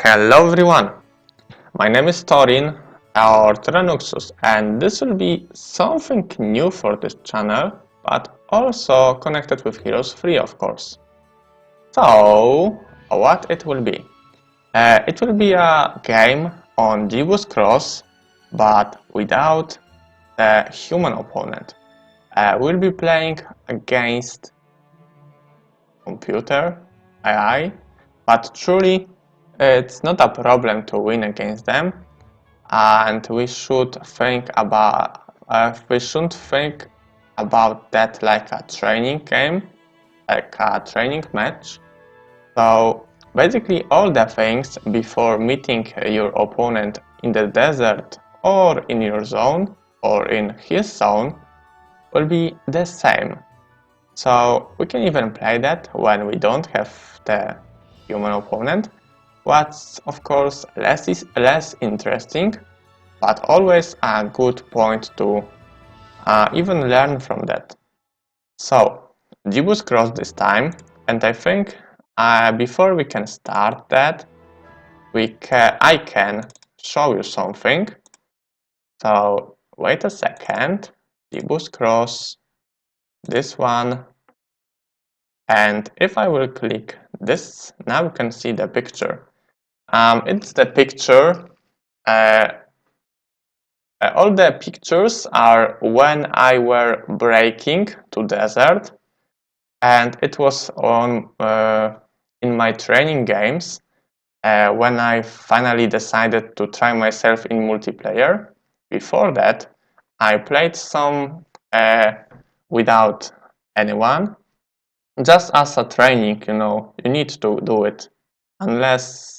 Hello everyone, my name is Thorrin or Tyranuxus, and this will be something new for this channel, but also connected with Heroes 3 of course. So, what it will be? It will be a game on Jebus Cross, but without the human opponent. We'll be playing against computer, AI, but truly it's not a problem to win against them, and we should think about we shouldn't think about that like a training game, like a training match. So basically all the things before meeting your opponent in the desert or in your zone or in his zone will be the same. So we can even play that when we don't have the human opponent. What's of course less interesting, but always a good point to even learn from that. So Jebus Cross this time, and I think before we can start that, I can show you something. So wait a second, Jebus Cross, this one. And if I will click this, now you can see the picture. It's the picture. All the pictures are when I were breaking to desert, and it was on in my training games when I finally decided to try myself in multiplayer. Before that, I played some without anyone. Just as a training, you need to do it, unless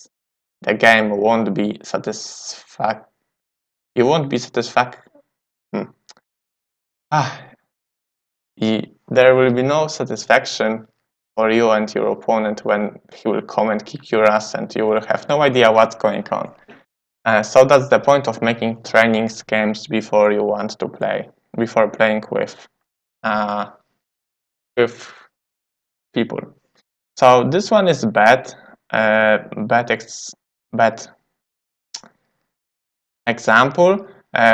the game won't be satisfact. You won't be satisfact. There will be no satisfaction for you and your opponent when he will come and kick your ass, and you will have no idea what's going on. So that's the point of making training games before you want to play, before playing with people. So this one is bad example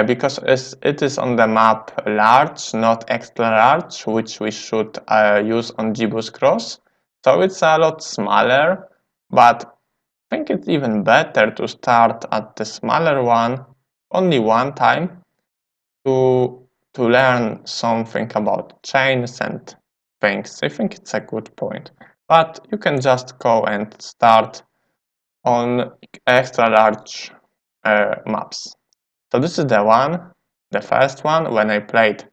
because it is on the map large, not extra large, which we should use on Jebus Cross. So it's a lot smaller, but I think it's even better to start at the smaller one only one time to learn something about chains and things. I think it's a good point. But you can just go and start on extra large maps. So this is the first one when I played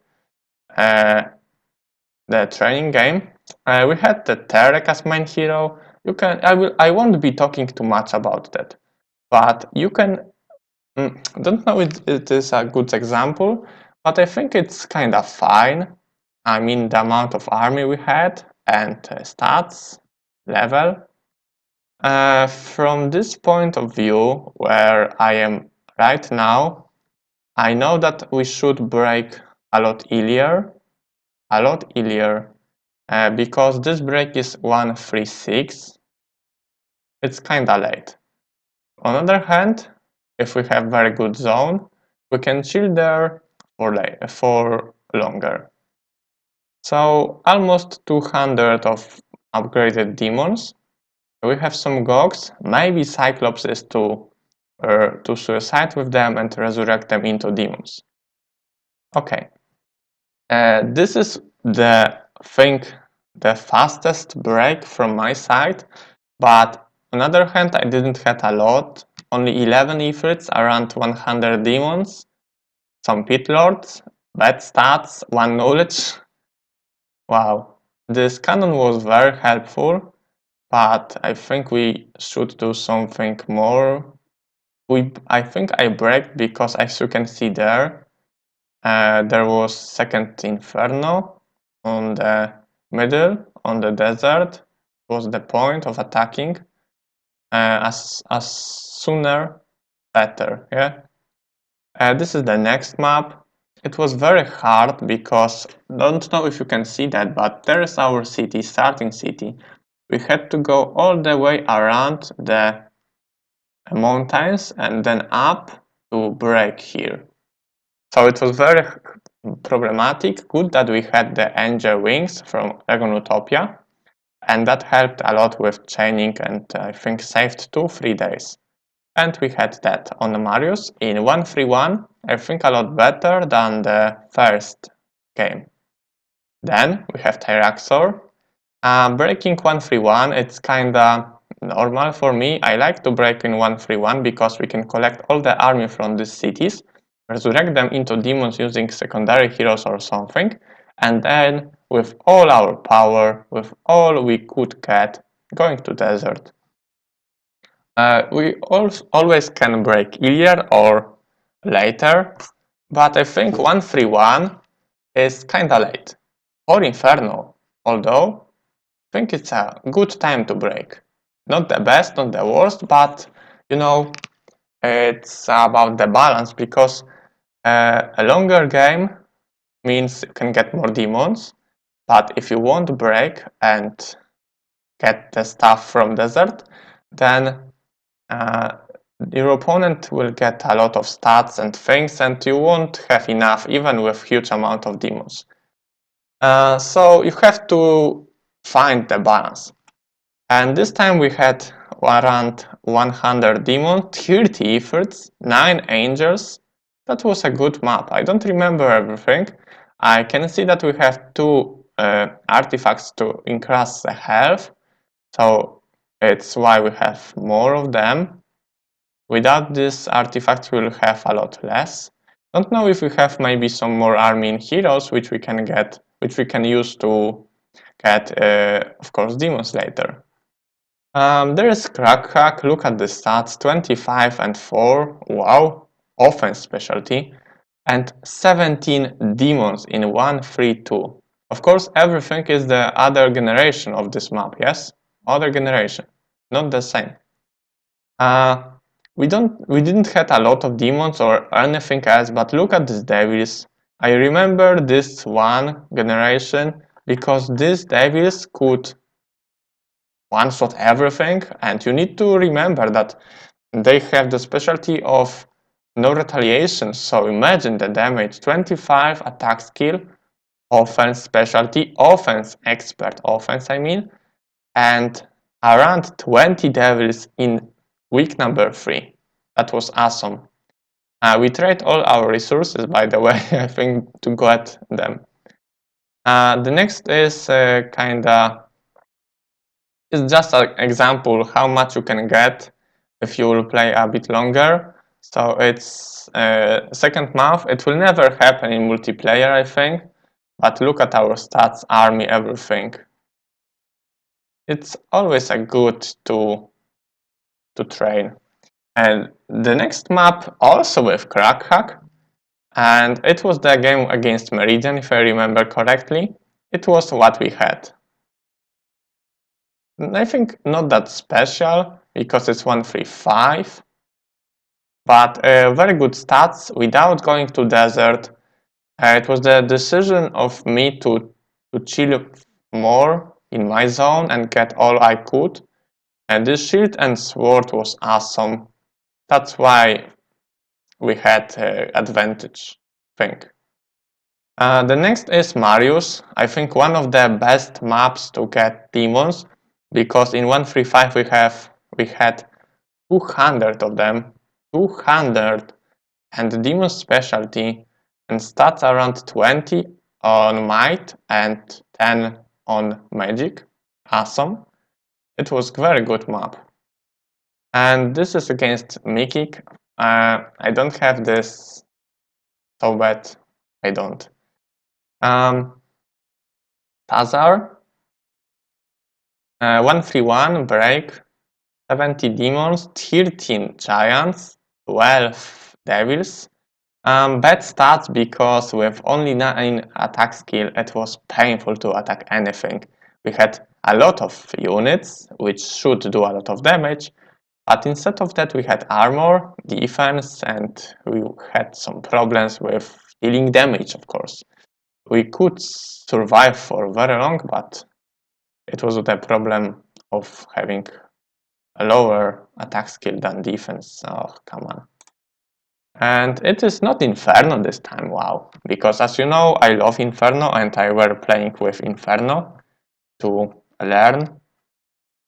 the training game. We had the Terek as main hero. I won't be talking too much about that, but you can. Don't know if it is a good example, but I think it's kind of fine. I mean, the amount of army we had and stats level. From this point of view, where I am right now, I know that we should break a lot earlier, because this break is 136. It's kinda late. On the other hand, if we have very good zone, we can chill there for longer. So almost 200 of upgraded demons. We have some Gogs, maybe Cyclops is to suicide with them and resurrect them into demons. Okay, this is the fastest break from my side, but on the other hand I didn't have a lot, only 11 Ifrits, around 100 demons, some pit lords, bad stats, 1 knowledge. Wow, this cannon was very helpful, but I think we should do something more. I think I break because, as you can see there was second Inferno on the middle, on the desert. Was the point of attacking. As sooner, better. Yeah. This is the next map. It was very hard because, don't know if you can see that, but there is our city, starting city. We had to go all the way around the mountains and then up to break here. So it was very problematic. Good that we had the angel wings from Dragon Utopia, and that helped a lot with chaining and I think saved 2-3 days. And we had that on Marius in 1-3-1, I think a lot better than the first game. Then we have Tyranuxus. Breaking 1-3-1, it's kinda normal for me. I like to break in 1-3-1 because we can collect all the army from these cities, resurrect them into demons using secondary heroes or something, and then with all our power, with all we could get, going to desert. We always can break earlier or later, but I think 1-3-1 is kinda late. Or Inferno, although I think it's a good time to break. Not the best, not the worst, but you know, it's about the balance because a longer game means you can get more demons, but if you won't break and get the stuff from desert, then your opponent will get a lot of stats and things and you won't have enough even with huge amount of demons. So you have to find the balance. And this time we had around 100 demons, 30 efforts, 9 angels. That was a good map. I don't remember everything. I can see that we have 2 artifacts to increase the health. So it's why we have more of them. Without this artifact we will have a lot less. Don't know if we have maybe some more army in heroes which we can get, which we can use to get, of course, demons later. There is Crack Hack, look at the stats, 25 and 4, wow, offense specialty, and 17 demons in 1-3-2. Of course, everything is the other generation of this map, yes? Other generation, not the same. We didn't have a lot of demons or anything else, but look at these devils. I remember this one generation because these devils could one-shot everything, and you need to remember that they have the specialty of no retaliation. So imagine the damage: 25 attack skill, offense specialty, offense expert, offense I mean, and around 20 devils in week number 3. That was awesome. We trade all our resources, by the way, I think, to get them. The next is kinda, it's just an example how much you can get if you will play a bit longer. So it's second month. It will never happen in multiplayer, I think. But look at our stats, army, everything. It's always a good to train. And the next map also with Crack Hack, and it was the game against Meridian, if I remember correctly. It was what we had. I think not that special because it's 1-3-5, but very good stats without going to desert. It was the decision of me to chill more in my zone and get all I could. And this shield and sword was awesome. That's why we had advantage, I think. The next is Marius. I think one of the best maps to get demons, because in 1-3-5 we had 200 of them, 200, and the demon specialty and stats around 20 on might and 10 on magic. Awesome. It was very good map. And this is against Mikik. I don't have this so bad. I don't. Tazar. 1-3-1 break. 70 demons, 13 giants, 12 devils. Bad stats because with only 9 attack skill it was painful to attack anything. We had a lot of units which should do a lot of damage, but instead of that we had armor, defense, and we had some problems with dealing damage, of course. We could survive for very long, but it was the problem of having a lower attack skill than defense. Oh, come on. And it is not Inferno this time, wow. Because as you know, I love Inferno and I were playing with Inferno to learn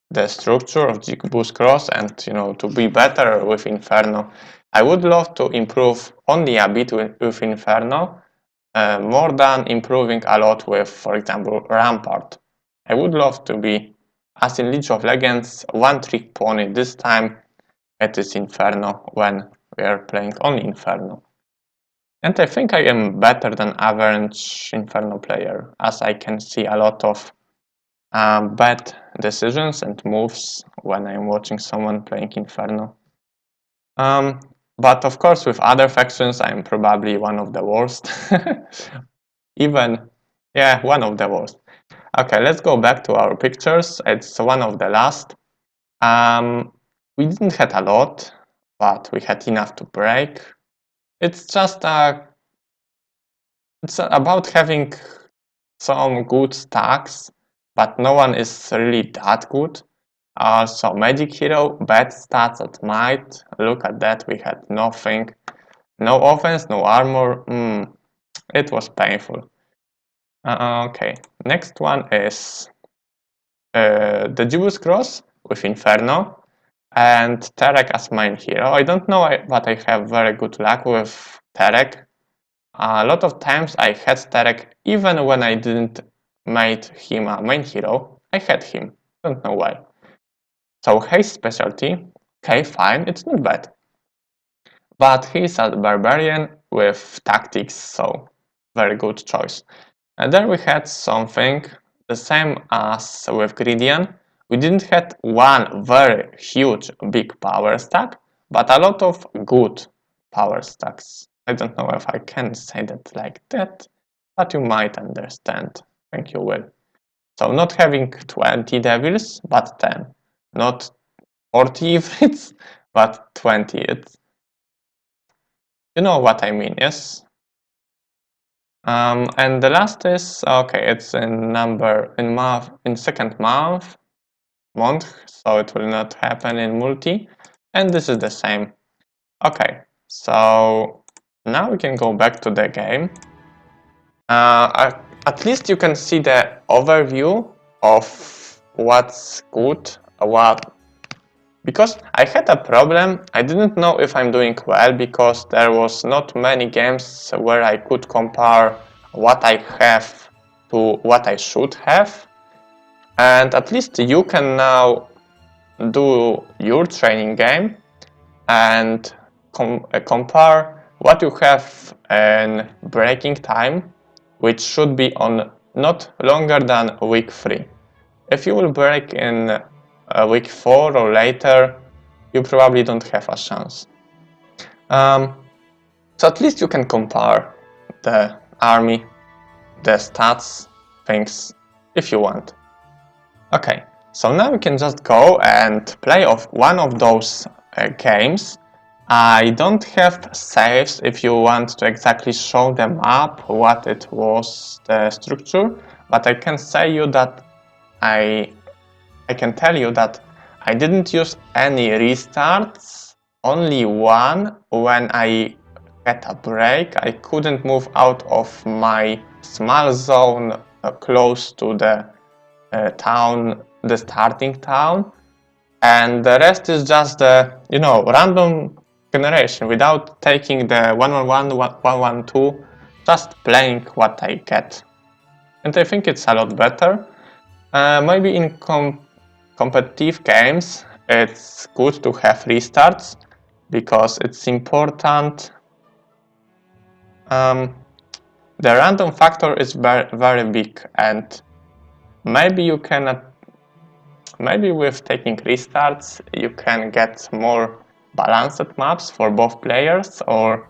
the structure of Jebus Cross and to be better with Inferno. I would love to improve only a bit with Inferno, more than improving a lot with, for example, Rampart. I would love to be, as in League of Legends, one trick pony. This time it is Inferno when we are playing only Inferno. And I think I am better than average Inferno player, as I can see a lot of bad decisions and moves when I'm watching someone playing Inferno. But of course, with other factions, I'm probably one of the worst. One of the worst. Okay, let's go back to our pictures. It's one of the last. We didn't have a lot, but we had enough to break. It's just it's about having some good stacks, but no one is really that good. So Magic Hero, bad stats at Might. Look at that, we had nothing. No offense, no armor. It was painful. Okay, next one is the Jebus Cross with Inferno and Terek as main hero. I don't know, but I have very good luck with Terek. A lot of times I had Terek even when I didn't make him a main hero. I had him, don't know why. So haste specialty, okay, fine, it's not bad. But he's a barbarian with tactics, so very good choice. And then we had something the same as with Gridian. We didn't have one very huge big power stack, but a lot of good power stacks. I don't know if I can say that like that, but you might understand. I think you will. So not having 20 devils, but 10. Not 40 ifrits, but 20. You know what I mean, yes? And the last is, okay, it's in second month, so it will not happen in multi, and this is the same. Okay, so now we can go back to the game. At least you can see the overview of what's good, because I had a problem. I didn't know if I'm doing well because there was not many games where I could compare what I have to what I should have. And at least you can now do your training game and compare what you have in breaking time, which should be on not longer than week 3. If you will break in week 4 or later, you probably don't have a chance. So at least you can compare the army, the stats, things, if you want. Okay, so now we can just go and play one of those games. I don't have saves if you want to exactly show the map what it was, the structure, but I can say you that I can tell you that I didn't use any restarts, only one. When I had a break, I couldn't move out of my small zone close to the town, the starting town, and the rest is just the random generation without taking the 111, 112, just playing what I get. And I think it's a lot better. Maybe in competitive games it's good to have restarts because it's important. The random factor is very, very big, and maybe with taking restarts you can get more balanced maps for both players, or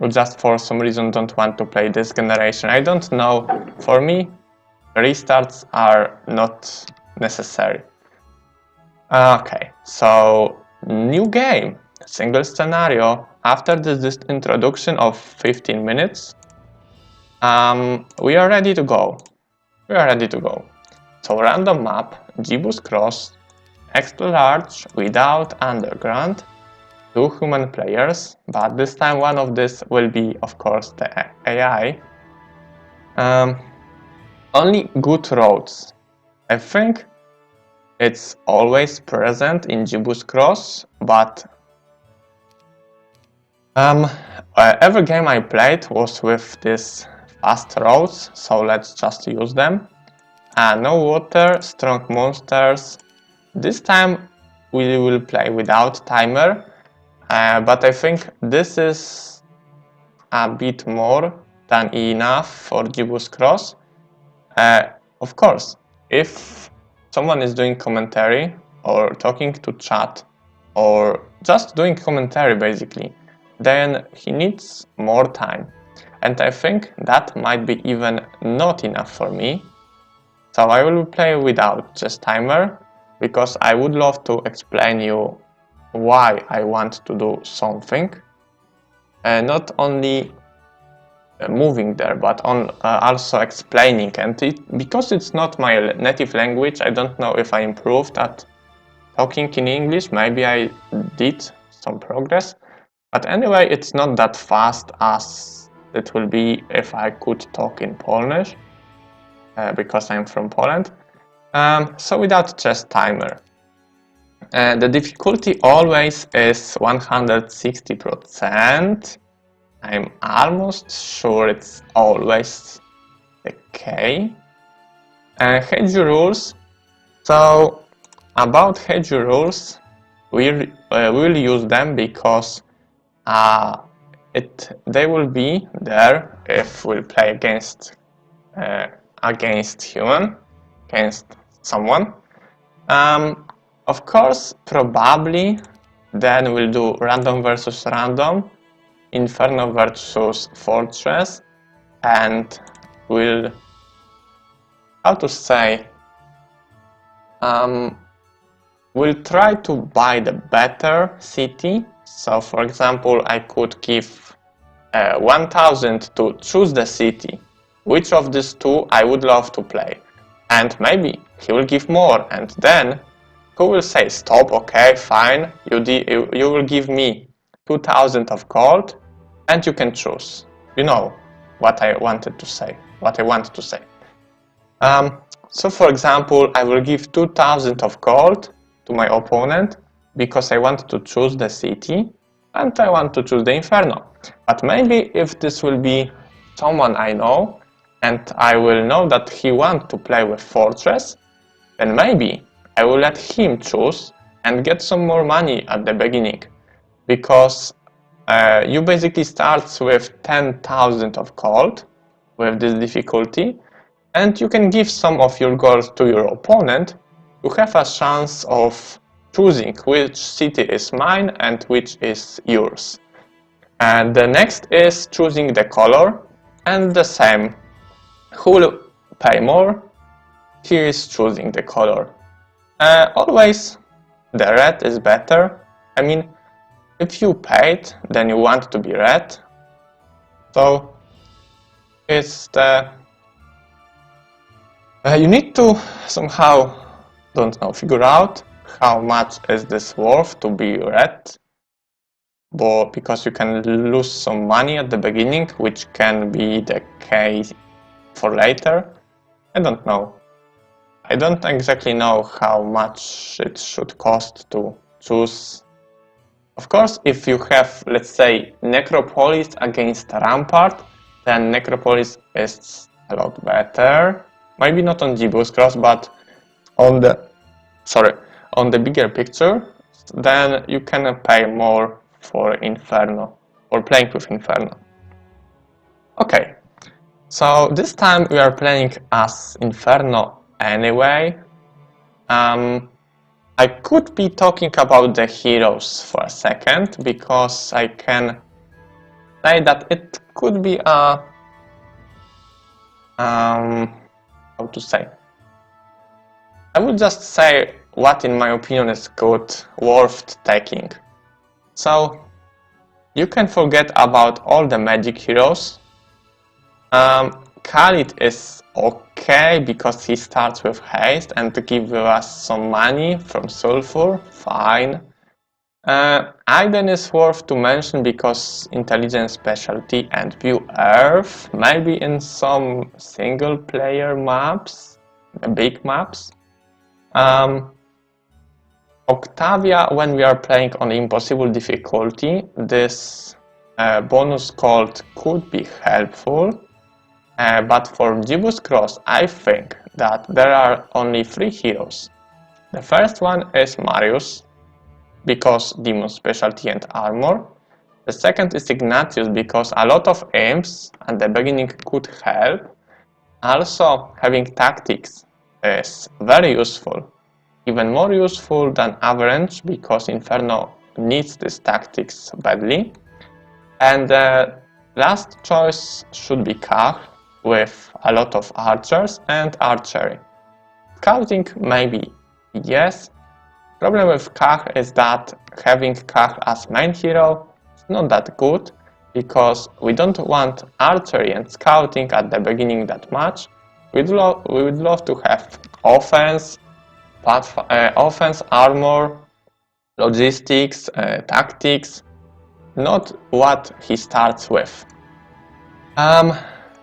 just for some reason don't want to play this generation. I don't know. For me, restarts are not necessary. Okay, so new game, single scenario. After this introduction of 15 minutes, we are ready to go. So random map, Jebus Cross, extra large without underground, 2 human players, but this time one of this will be, of course, the AI. Only good roads. I think it's always present in Jebus Cross, but every game I played was with these fast roads, so let's just use them. No water, strong monsters. This time we will play without timer, but I think this is a bit more than enough for Jebus Cross. Of course, if someone is doing commentary or talking to chat or just doing commentary basically, then he needs more time. And I think that might be even not enough for me. So I will play without just timer, because I would love to explain you why I want to do something. Not only moving there, but also explaining. And because it's not my native language, I don't know if I improved at talking in English. Maybe I did some progress. But anyway, it's not that fast as it will be if I could talk in Polish, because I'm from Poland. So without just timer. The difficulty always is 160%. I'm almost sure it's always the case. Hedge rules. So about hedge rules, we'll use them because they will be there if we'll play against human, against someone. Of course, probably then we'll do random versus random, Inferno versus Fortress, and we'll, how to say, we'll try to buy the better city. So for example, I could give 1000 to choose the city, which of these two I would love to play, and maybe he will give more, and then who will say stop, okay, fine, you will give me 2000 of gold and you can choose. You know what I wanted to say, what I want to say. So for example, I will give 2000 of gold to my opponent because I want to choose the city and I want to choose the Inferno. But maybe if this will be someone I know and I will know that he wants to play with Fortress, then maybe I will let him choose and get some more money at the beginning, because you basically start with 10,000 of gold with this difficulty, and you can give some of your gold to your opponent to have a chance of choosing which city is mine and which is yours. And the next is choosing the color, and the same. Who will pay more? He is choosing the color. Always the red is better. I mean, if you paid, then you want to be red. So it's the you need to somehow, don't know, figure out how much is this worth to be red, but because you can lose some money at the beginning, which can be the case for later. I don't know. I don't exactly know how much it should cost to choose. Of course, if you have, let's say, Necropolis against Rampart, then Necropolis is a lot better. Maybe not on Jebus Cross, but on the bigger picture, then you can pay more for Inferno, or playing with Inferno. Okay, so this time we are playing as Inferno anyway. I could be talking about the heroes for a second, because I can say that it could be a how to say, I would just say what in my opinion is good, worth taking. So you can forget about all the magic heroes. Khalid is okay because he starts with haste and gives us some money from sulfur, fine. Aiden is worth to mention because intelligence specialty and view Earth, maybe in some single player maps, the big maps. Octavia, when we are playing on impossible difficulty, this bonus called could be helpful. But for Jebus Cross, I think that there are only 3 heroes. The first one is Marius, because demon specialty and armor. The second is Ignatius, because a lot of imps at the beginning could help. Also, having tactics is very useful, even more useful than average, because Inferno needs these tactics badly. And the last choice should be Kach, with a lot of archers and archery. Scouting, maybe yes. Problem with Kach is that having Kach as main hero is not that good, because we don't want archery and scouting at the beginning that much. We would love to have offense, offense, armor, logistics, tactics, not what he starts with.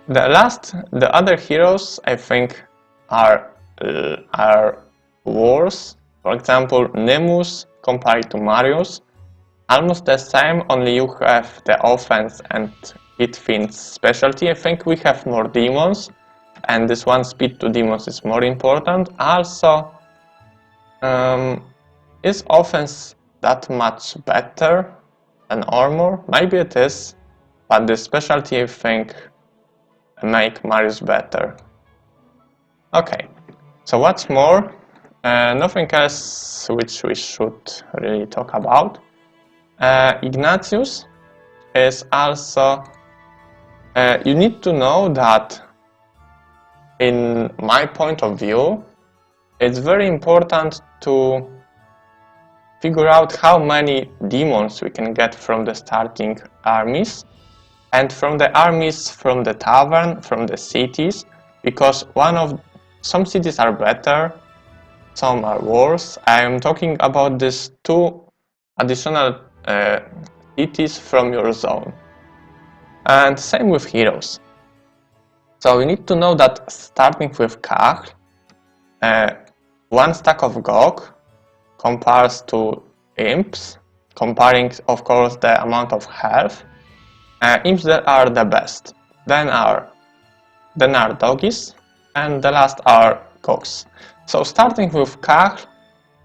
The other heroes, I think, are worse. For example, Nemus compared to Marius, almost the same, only you have the offense and hit Fiend's specialty. I think we have more demons, and this one speed to demons is more important. Also, is offense that much better than armor? Maybe it is, but the specialty, I think, make Marius better. Okay, so what's more? Nothing else which we should really talk about. Ignatius is also... you need to know that, in my point of view, it's very important to figure out how many demons we can get from the starting armies, and from the armies from the tavern, from the cities, because some cities are better, some are worse. I am talking about these 2 additional cities from your zone. And same with heroes. So you need to know that starting with Kach, 1 stack of GOG compares to imps, comparing of course the amount of health. Imps that are the best, then are doggies, and the last are cogs. So starting with Kach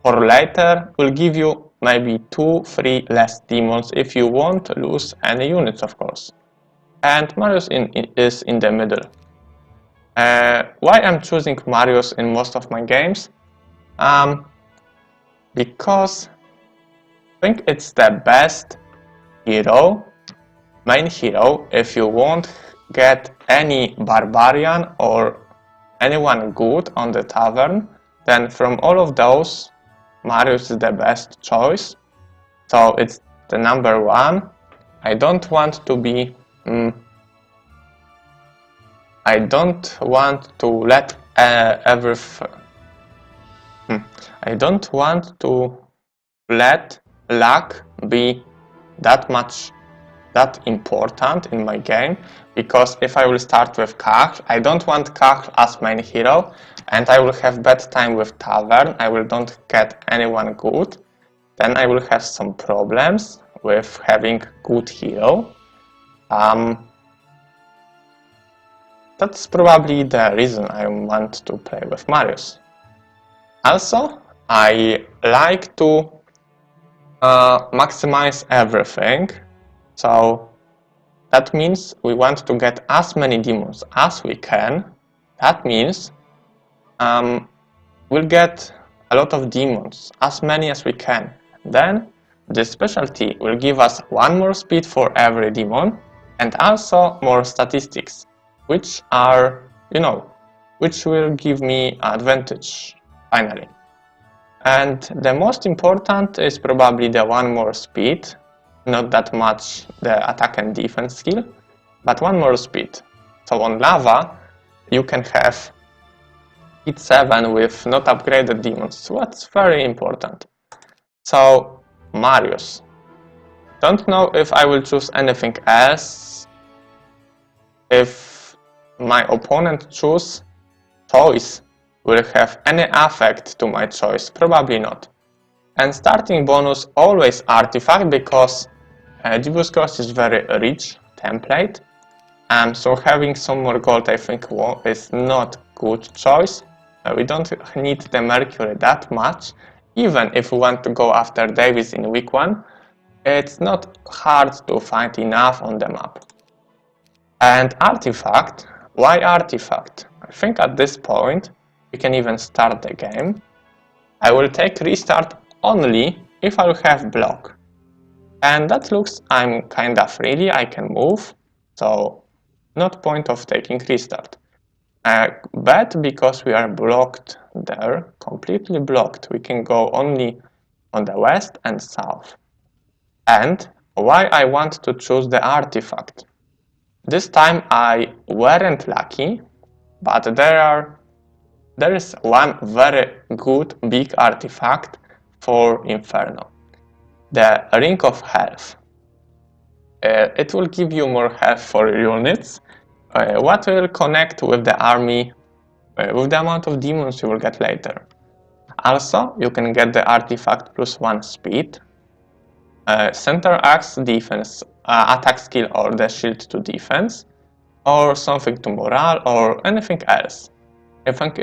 or later will give you maybe 2-3 less demons if you won't lose any units, of course. And Marius is in the middle. Why I'm choosing Marius in most of my games? Because I think it's the best hero, main hero, if you won't get any barbarian or anyone good on the tavern, then from all of those, Marius is the best choice. So it's the number 1. I don't want to be... I don't want to let I don't want to let luck be that important in my game, because if I will start with Kach, I don't want Kach as main hero, and I will have bad time with tavern, I will don't get anyone good, then I will have some problems with having good hero. That's probably the reason I want to play with Marius. Also, I like to maximize everything. So that means we want to get as many demons as we can. That means we'll get a lot of demons, as many as we can. Then this specialty will give us 1 more speed for every demon, and also more statistics, which are, which will give me advantage finally. And the most important is probably the 1 more speed, not that much the attack and defense skill, but 1 more speed. So on lava, you can have hit 7 with not upgraded demons, what's very important. So, Marius. Don't know if I will choose anything else. If my opponent choose choice, will have any effect to my choice? Probably not. And starting bonus always artifact, because Jebus Cross is very rich template. So having some more gold, I think, is not good choice. We don't need the Mercury that much. Even if we want to go after Davis in week 1, it's not hard to find enough on the map. And artifact, why artifact? I think at this point we can even start the game. I will take restart only if I will have block. And that looks I'm kinda freely, I can move, so not point of taking restart. But because we are blocked there, completely blocked, we can go only on the west and south. And why I want to choose the artifact? This time I weren't lucky, but there is one very good big artifact for Inferno. The Ring of Health. It will give you more health for units, what will connect with the army, with the amount of demons you will get later. Also, you can get the artifact +1 speed, center axe defense, attack skill or the shield to defense, or something to morale or anything else. I think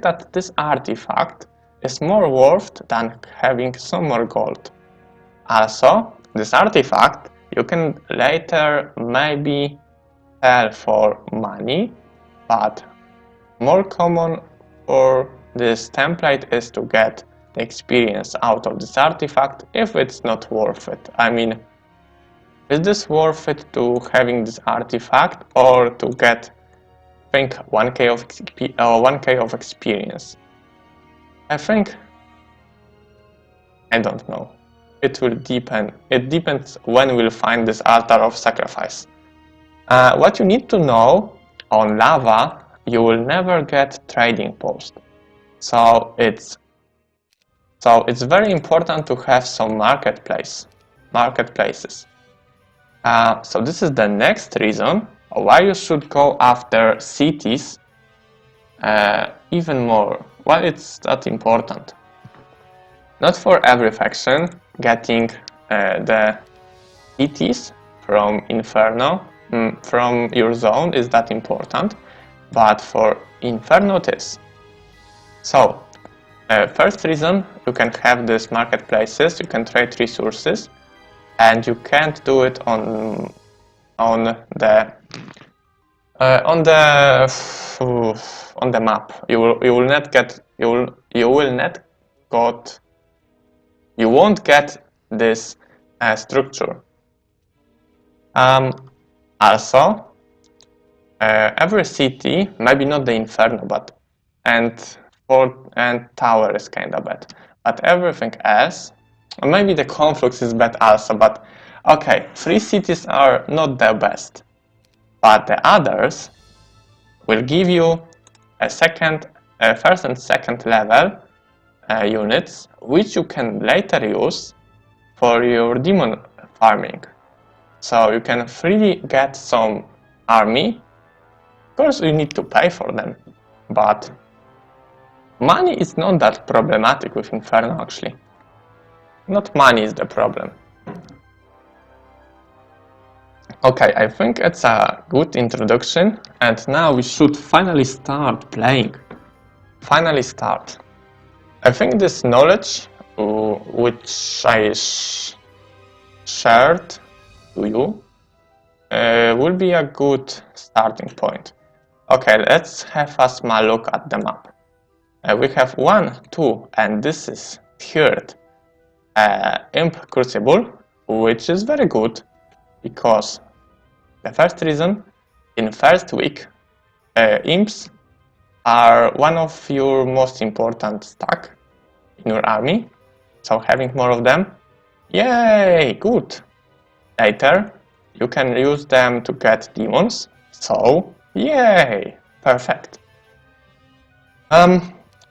that this artifact is more worth than having some more gold. Also, this artifact you can later maybe sell for money, but more common for this template is to get the experience out of this artifact if it's not worth it. I mean, is this worth it to having this artifact or to get, I think, 1k of experience? I think, I don't know. It will depend. It depends when we'll find this altar of sacrifice. What you need to know, on lava you will never get trading post. So it's very important to have some marketplaces. So this is the next reason why you should go after cities even more. Why it's that important? Not for every faction getting the cities from Inferno, from your zone is that important, but for Inferno it is. So, first reason, you can have these marketplaces, you can trade resources, and you can't do it on the map. You won't get this structure. Also, every city, maybe not the Inferno, but and tower is kinda bad, but everything else, maybe the Conflux is bad also, but okay, 3 cities are not the best, but the others will give you a first and second level units, which you can later use for your demon farming. So you can freely get some army. Of course you need to pay for them, but money is not that problematic with Inferno actually. Not money is the problem. Okay, I think it's a good introduction, and now we should finally start playing. Finally start. I think this knowledge, which I shared to you, will be a good starting point. Okay, let's have a small look at the map. We have 1, 2, and this is third Imp Crucible, which is very good, because the first reason, in first week, Imps are one of your most important stack in your army, so having more of them, yay, good. Later, you can use them to get demons, so yay. Perfect.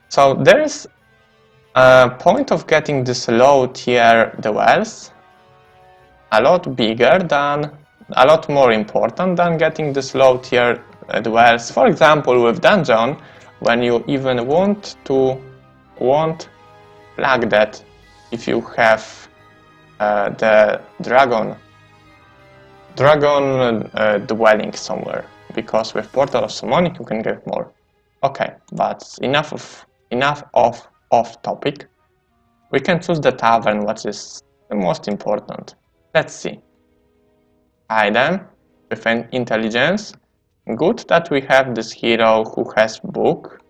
So there is a point of getting this low tier duels a lot bigger than, a lot more important than getting this low tier duels. For example, with dungeon, when you even won't flag that if you have the dragon dwelling somewhere, because with Portal of Summoning you can get more. Okay, but enough of off topic. We can choose the tavern, what is the most important. Let's see. Item with an intelligence. Good that we have this hero who has book,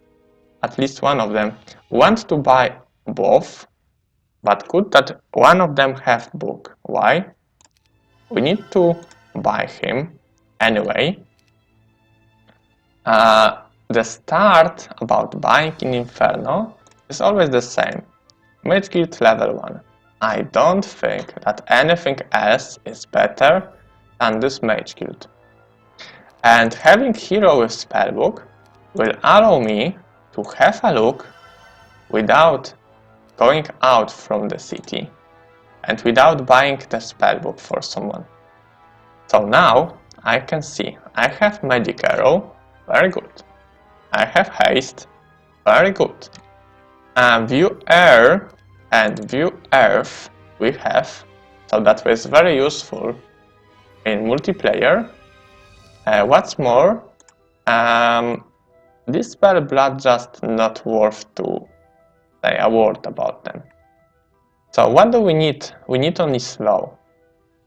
at least one of them. Want to buy both, but good that one of them have book. Why? We need to buy him anyway. The start about buying in Inferno is always the same. Mage Guild level 1. I don't think that anything else is better than this Mage Guild. And having hero with spellbook will allow me to have a look without going out from the city and without buying the spellbook for someone. So now I can see I have Magic Arrow, very good. I have Haste, very good. View Air and View Earth we have, so that was very useful in multiplayer. What's more, this spell blood just not worth to say a word about them. So what do we need? We need only slow.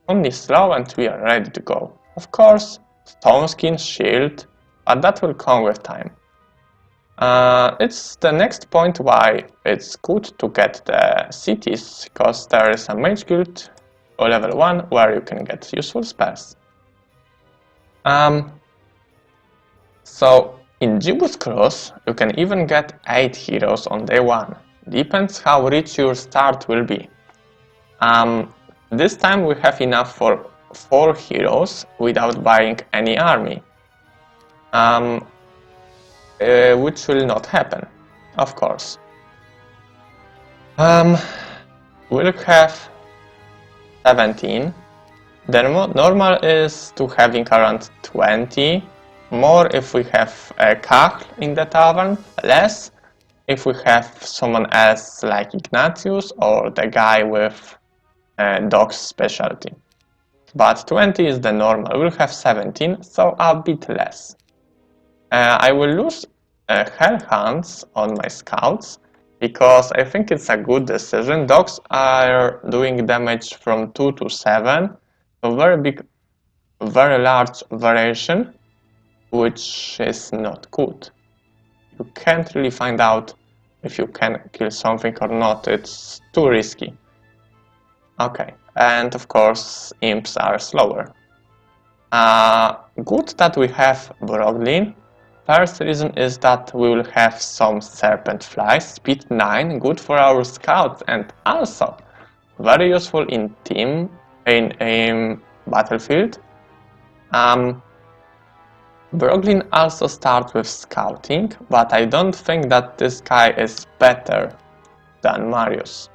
Only slow and we are ready to go. Of course, stone skin, shield, but that will come with time. It's the next point why it's good to get the cities, because there is a mage guild or level 1 where you can get useful spells. So in Jebus Cross you can even get 8 heroes on day 1. Depends how rich your start will be. This time we have enough for 4 heroes without buying any army. Which will not happen, of course. We'll have 17. The normal is to having around 20. More if we have a Kachl in the tavern, less if we have someone else like Ignatius or the guy with dog's specialty. But 20 is the normal. We'll have 17, so a bit less. I will lose Hellhounds on my scouts because I think it's a good decision. Dogs are doing damage from 2 to 7, a very large variation, which is not good. You can't really find out if you can kill something or not, it's too risky. Okay, and of course imps are slower. Good that we have Broglin. First reason is that we will have some Serpent Flies, speed 9, good for our scouts and also very useful in team, in battlefield. Broglin also starts with scouting, but I don't think that this guy is better than Marius.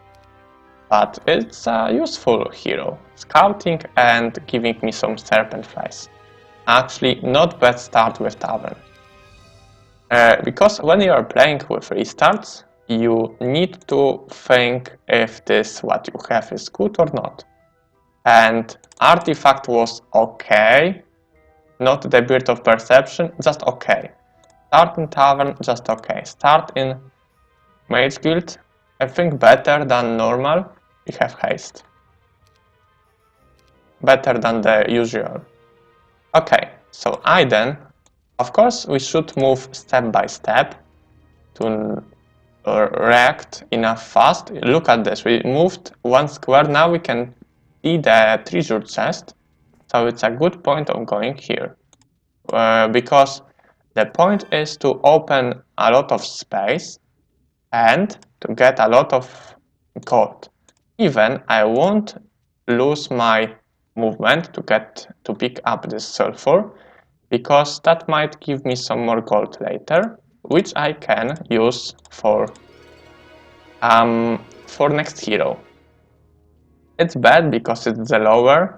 But it's a useful hero, scouting and giving me some Serpent Flies. Actually, not bad start with Tavern. Because when you are playing with restarts, you need to think if this what you have is good or not. And Artifact was okay, not the Beard of Perception, just okay. Start in Tavern, just okay. Start in Mage Guild, I think better than normal. We have Haste. Better than the usual. Okay, so Aiden, of course we should move step by step to react enough fast. Look at this, we moved 1 square, now we can see the treasure chest. So it's a good point of going here. Because the point is to open a lot of space and to get a lot of gold. Even I won't lose my movement to pick up this sulfur, because that might give me some more gold later, which I can use for next hero. It's bad because it's the lower.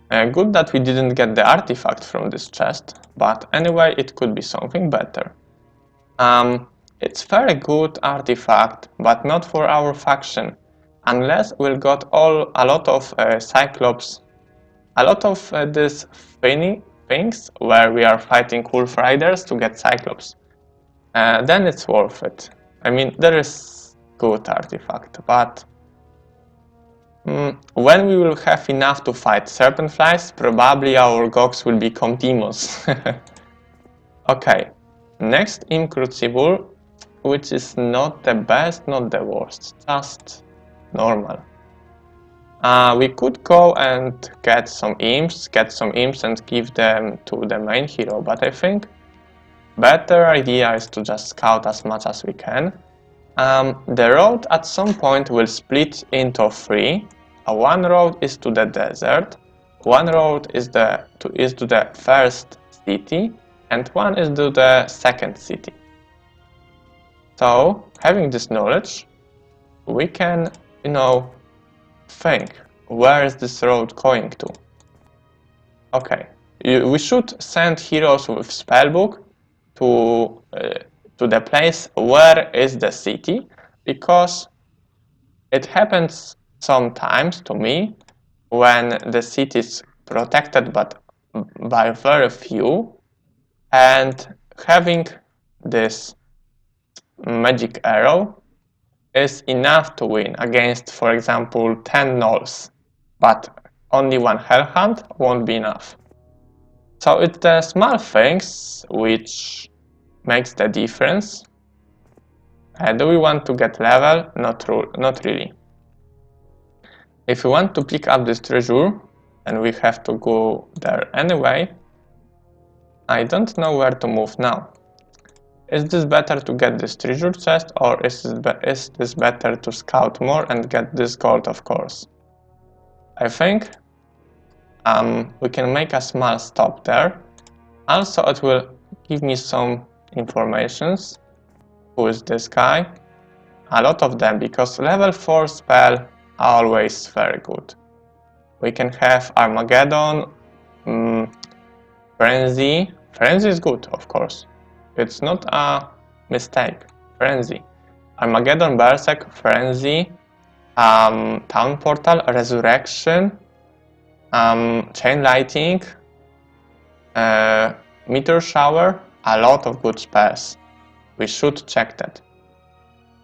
Good that we didn't get the artifact from this chest, but anyway, it could be something better. It's very good artifact, but not for our faction, unless we'll got a lot of Cyclops, a lot of these things where we are fighting Wolf Riders to get Cyclops. Then it's worth it. I mean, there is good artifact, but when we will have enough to fight serpent flies, probably our gogs will become demons. Okay, next in Crucible, which is not the best, not the worst, just normal. We could go and get some imps and give them to the main hero, but I think better idea is to just scout as much as we can. The road at some point will split into three. One road is to the desert, one road is to the first city, and one is to the second city. So, having this knowledge, we can, think, where is this road going to? Okay, we should send heroes with spellbook to the place where is the city, because it happens sometimes to me when the city is protected but by very few, and having this magic arrow is enough to win against, for example, 10 gnolls, but only one hellhound won't be enough. So it's the small things which makes the difference. Do we want to get level? Not really. If we want to pick up this treasure, and we have to go there anyway, I don't know where to move now. Is this better to get this treasure chest, or is this better to scout more and get this gold, of course? I think we can make a small stop there. Also, it will give me some informations. Who is this guy? A lot of them, because level 4 spell always very good. We can have Armageddon, Frenzy. Frenzy is good, of course. It's not a mistake. Frenzy. Armageddon, Berserk, Frenzy, Town Portal, Resurrection, Chain Lighting, Meteor Shower, a lot of good spells. We should check that.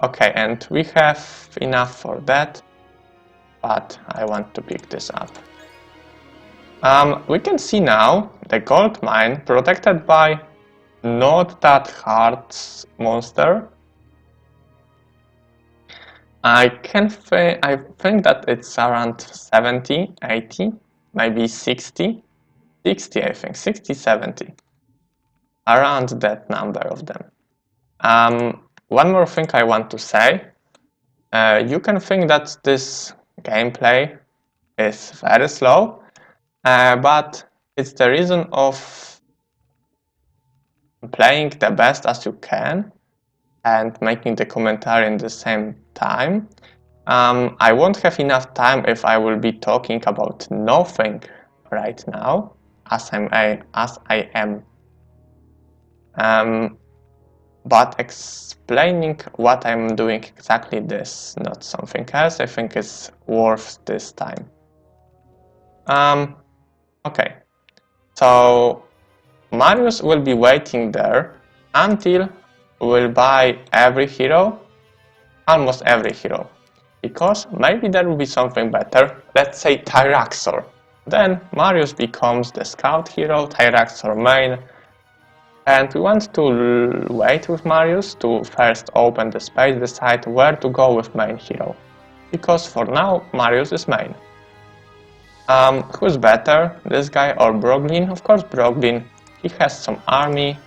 Okay, and we have enough for that, but I want to pick this up. We can see now the gold mine protected by not that hard monster. I think that it's around 70, 80, maybe 60. 60, I think, 60, 70. Around that number of them. One more thing I want to say. You can think that this gameplay is very slow, but it's the reason of playing the best as you can and making the commentary in the same time. I won't have enough time if I will be talking about nothing right now, as I am. But explaining what I'm doing exactly this, not something else, I think is worth this time. Okay, so Marius will be waiting there until we'll buy every hero, almost every hero, because maybe there will be something better, let's say Tyranuxus. Then Marius becomes the scout hero, Tyranuxus main, and we want to wait with Marius to first open the space, decide where to go with main hero, because for now Marius is main. Who's better, this guy or Broglin? Of course Broglin. He has some army,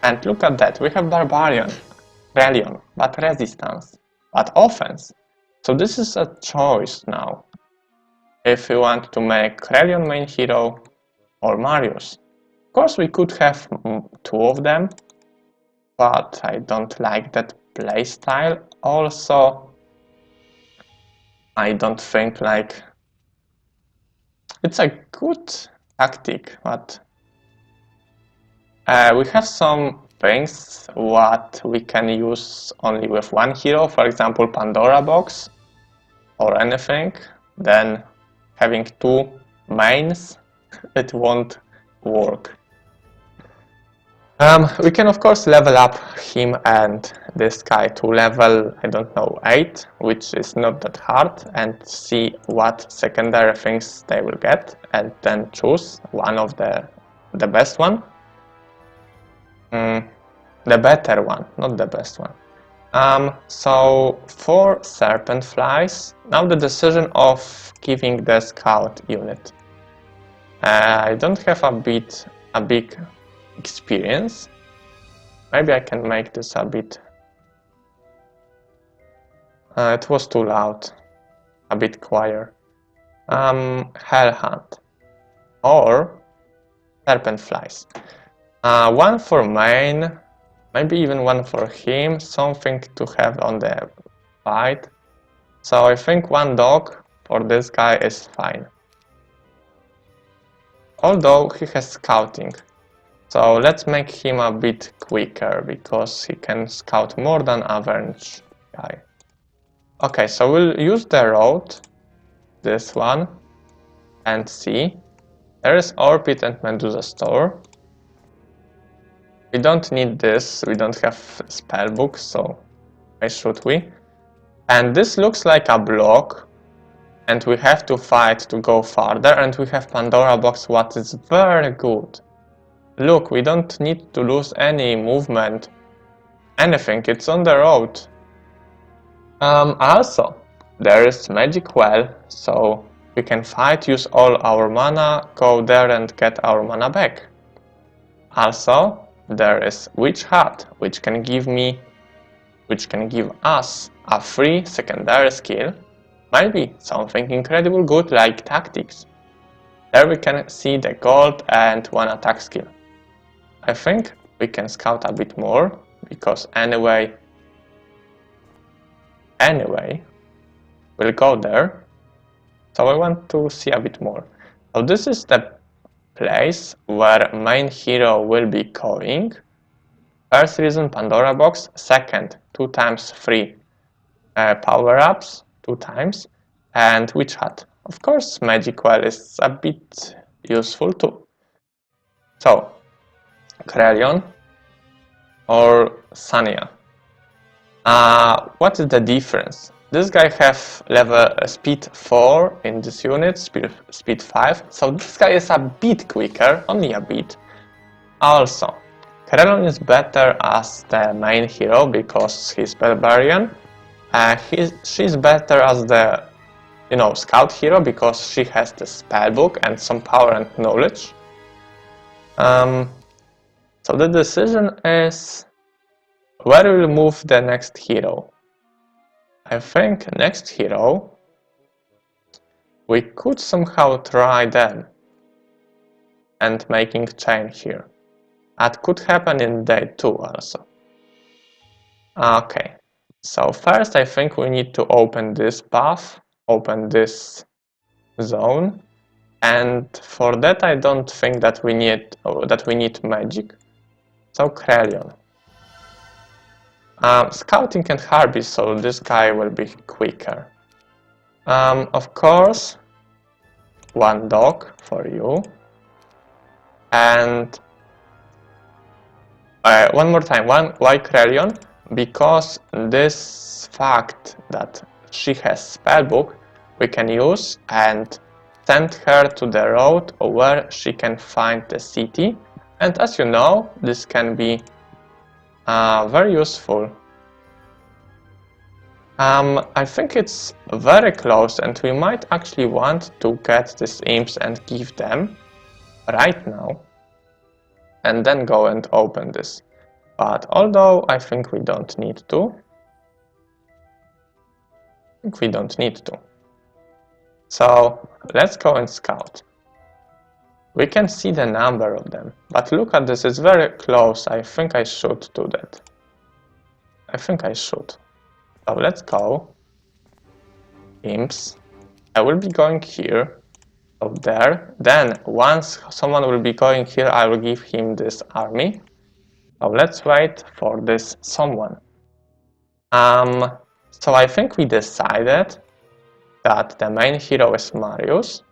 and look at that, we have Barbarian, Relion, but resistance, but offense. So this is a choice now, if we want to make Relion main hero or Marius. course, we could have two of them, but I don't like that playstyle. Also, I don't think like it's a good tactic, but we have some things what we can use only with one hero, for example Pandora box or anything. Then having two mains, it won't work. We can of course level up him and this guy to level, I don't know, 8, which is not that hard, and see what secondary things they will get, and then choose one of the best one. The better one, not the best one. So for serpent flies, now the decision of giving the scout unit. I don't have a big experience. Maybe I can make this a bit. It was too loud. A bit quieter. Hell hunt or serpent flies. One for main, maybe even one for him. Something to have on the fight. So I think one dog for this guy is fine. Although he has scouting. So let's make him a bit quicker, because he can scout more than average guy. Okay, so we'll use the road, this one, and see. There is Orbit and Medusa Store. We don't need this, we don't have spellbook, so why should we? And this looks like a block, and we have to fight to go farther, and we have Pandora box, what is very good. Look, we don't need to lose any movement, anything, it's on the road. Also, there is Magic Well, so we can fight, use all our mana, go there and get our mana back. Also, there is Witch Hat, which can give us a free secondary skill, maybe something incredible good like Tactics. There we can see the gold and one attack skill. I think we can scout a bit more, because anyway, we'll go there. So I want to see a bit more. So this is the place where main hero will be going. First reason, Pandora box. Second, 2 times free power-ups, 2 times. And Witch Hat. Of course, Magic Well is a bit useful too. So, Krelion or Sania. What is the difference? This guy have level speed 4 in this unit, speed 5, so this guy is a bit quicker, only a bit. Also, Krelion is better as the main hero because he's barbarian. She's better as the scout hero because she has the spellbook and some power and knowledge. So the decision is where we'll move the next hero. I think next hero we could somehow try them and making chain here. That could happen in day 2 also. Okay, so first I think we need to open this path, open this zone, and for that I don't think that we need magic. So Krelion. Scouting and Harpy, so this guy will be quicker. Of course, one dog for you. And one more time, why Krelion? Because this fact that she has spellbook, we can use and send her to the road where she can find the city. And as you know, this can be very useful. I think it's very close, and we might actually want to get these imps and give them right now, and then go and open this. But although I think we don't need to. So let's go and scout. we can see the number of them. But look at this, it's very close. I think I should do that. I think I should. So let's go. Imps. I will be going here. Up there. Then once someone will be going here, I will give him this army. So let's wait for this someone. So I think we decided that the main hero is Marius.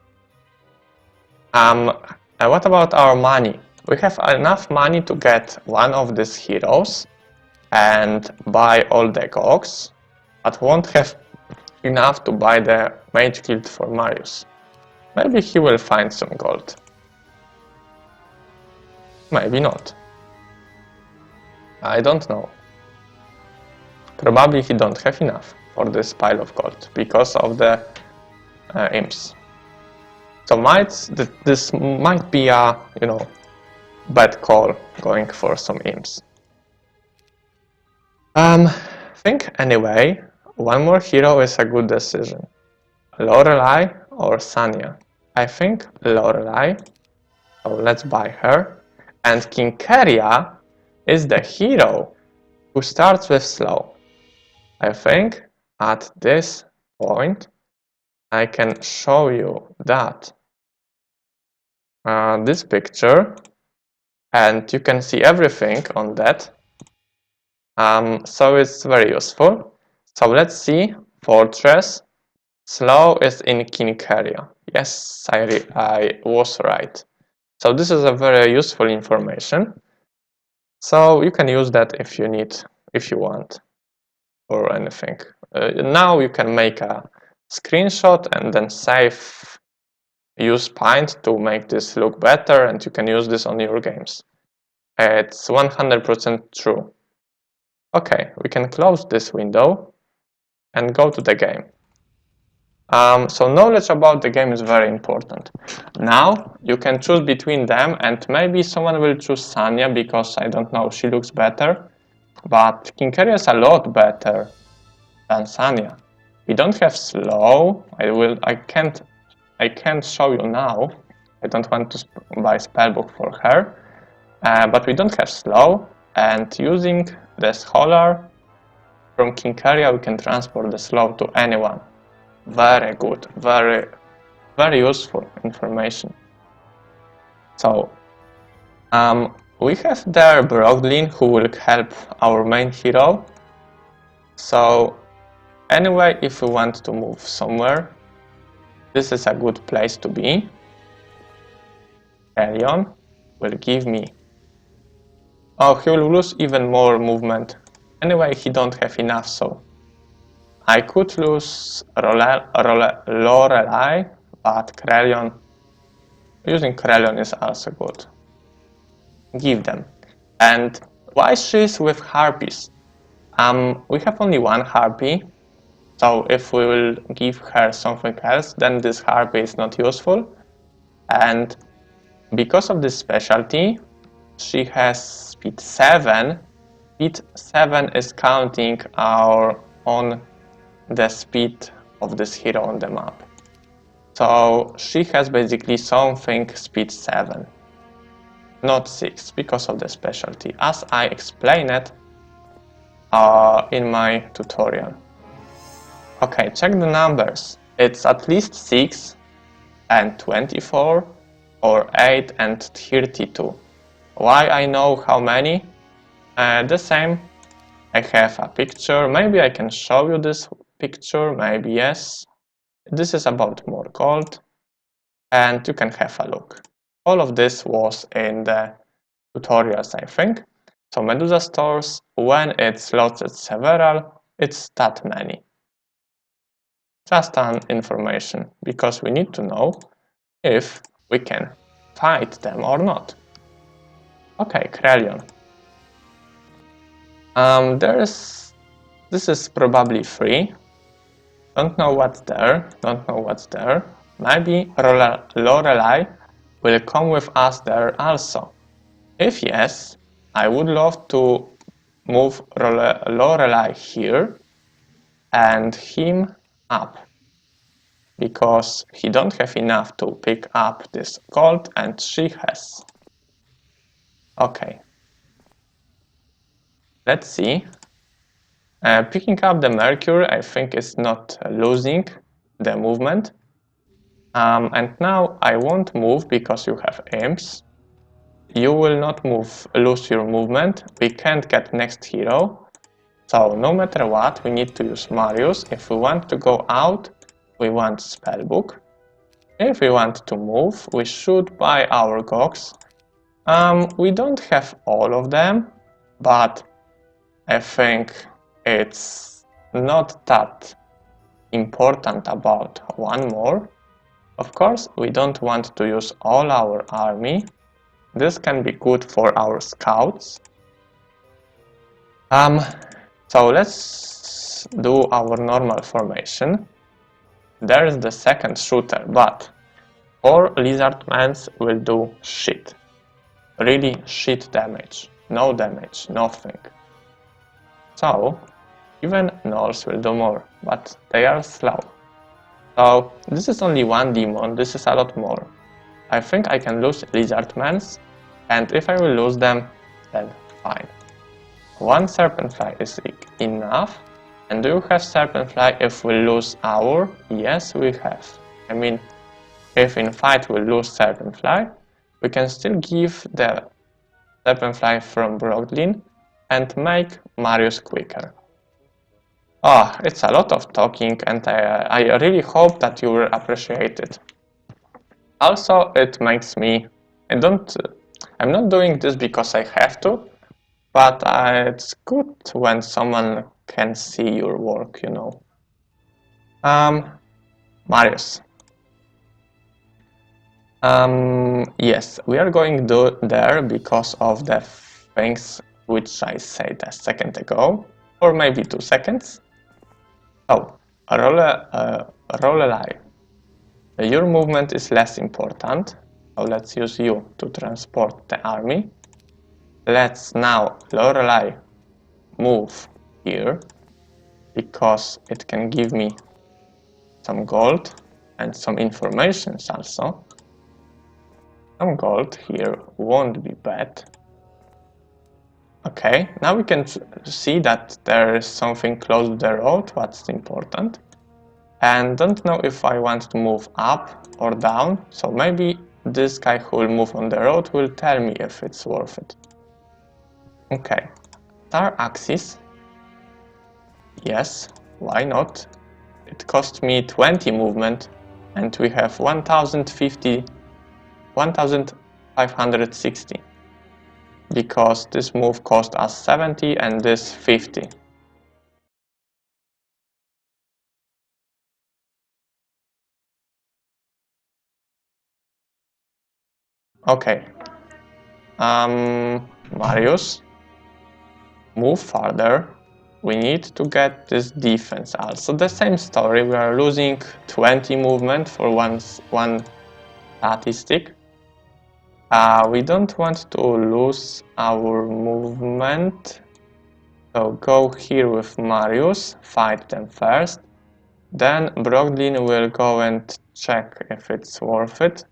And what about our money? We have enough money to get one of these heroes and buy all the cogs, but won't have enough to buy the mage guild for Marius. Maybe he will find some gold. Maybe not. I don't know. Probably he don't have enough for this pile of gold because of the imps. So this might be a bad call going for some imps. Think anyway. One more hero is a good decision. Lorelei or Sanya? I think Lorelei, so let's buy her. And Kincaria is the hero who starts with slow. I think at this point I can show you that this picture, and you can see everything on that. So it's very useful. So let's see, Fortress. Slow is in Kincaria. Yes, I was right. So this is a very useful information. So you can use that if you need, if you want, or anything. Now you can make a screenshot and then save, use Paint to make this look better, and you can use this on your games. It's 100% true. Okay, we can close this window and go to the game. So knowledge about the game is very important. Now you can choose between them, and maybe someone will choose Sanya because I don't know, she looks better. But Kincaria is a lot better than Sanya. We don't have slow. I can't show you now. I don't want to buy spellbook for her. But we don't have slow, and using the scholar from Kincaria we can transport the slow to anyone. Very good, very useful information. So we have there Brogdlin who will help our main hero. So anyway, if we want to move somewhere, this is a good place to be. Elion will give me... Oh, he will lose even more movement. Anyway, he don't have enough, so I could lose Lorelei, but Krelion, using Krelion is also good. Give them. And why she's with harpies? We have only one harpy, so if we will give her something else, then this harpy is not useful. And because of this specialty, she has speed 7. Speed 7 is counting on the speed of this hero on the map. So she has basically something speed 7, not 6, because of the specialty, as I explained it in my tutorial. Okay, check the numbers. It's at least 6 and 24, or 8 and 32. Why I know how many? The same. I have a picture. Maybe I can show you this picture. Maybe yes. This is about more gold, and you can have a look. All of this was in the tutorials, I think. So Medusa stores, when it's lots at several, it's that many. Just an information, because we need to know if we can fight them or not. Okay, Krelion. This is probably free. Don't know what's there. Maybe Lorelei will come with us there also. If yes, I would love to move Lorelei here and him up. because he don't have enough to pick up this gold and she has. Okay. Let's see. Picking up the Mercury, I think, is not losing the movement. And now I won't move because you have imps. You will not lose your movement. We can't get next hero. So no matter what, we need to use Marius. If we want to go out, we want Spellbook. If we want to move, we should buy our Gogs. We don't have all of them, but I think it's not that important about one more. Of course, we don't want to use all our army. This can be good for our scouts. So let's do our normal formation. There is the second shooter, but 4 lizardmans will do shit. Really shit damage. No damage, nothing. So, even Gnolls will do more, but they are slow. So, this is only one demon, this is a lot more. I think I can lose lizardmans, and if I will lose them, then fine. One serpentfly is enough. And do you have serpentfly if we lose our? Yes, we have. I mean, if in fight we lose serpentfly, we can still give the serpentfly from Brogdin and make Marius quicker. Oh, it's a lot of talking, and I really hope that you will appreciate it. Also, it makes me... I'm not doing this because I have to, but it's good when someone can see your work, you know. Marius. Yes, we are going there because of the things which I said a second ago, or maybe 2 seconds. Oh, Lorelei. Your movement is less important, so let's use you to transport the army. Let's now, Lorelei, move here, because it can give me some gold and some information also. Some gold here won't be bad. Okay, now we can see that there is something close to the road, what's important. And don't know if I want to move up or down, so maybe this guy who will move on the road will tell me if it's worth it. Okay, Tyranuxus. Yes, why not? It cost me 20 movement and we have 1560. Because this move cost us 70 and this 50. Okay. Marius, move further. We need to get this defense also. The same story, we are losing 20 movement for one statistic. We don't want to lose our movement. So go here with Marius, fight them first. Then Brogdin will go and check if it's worth it.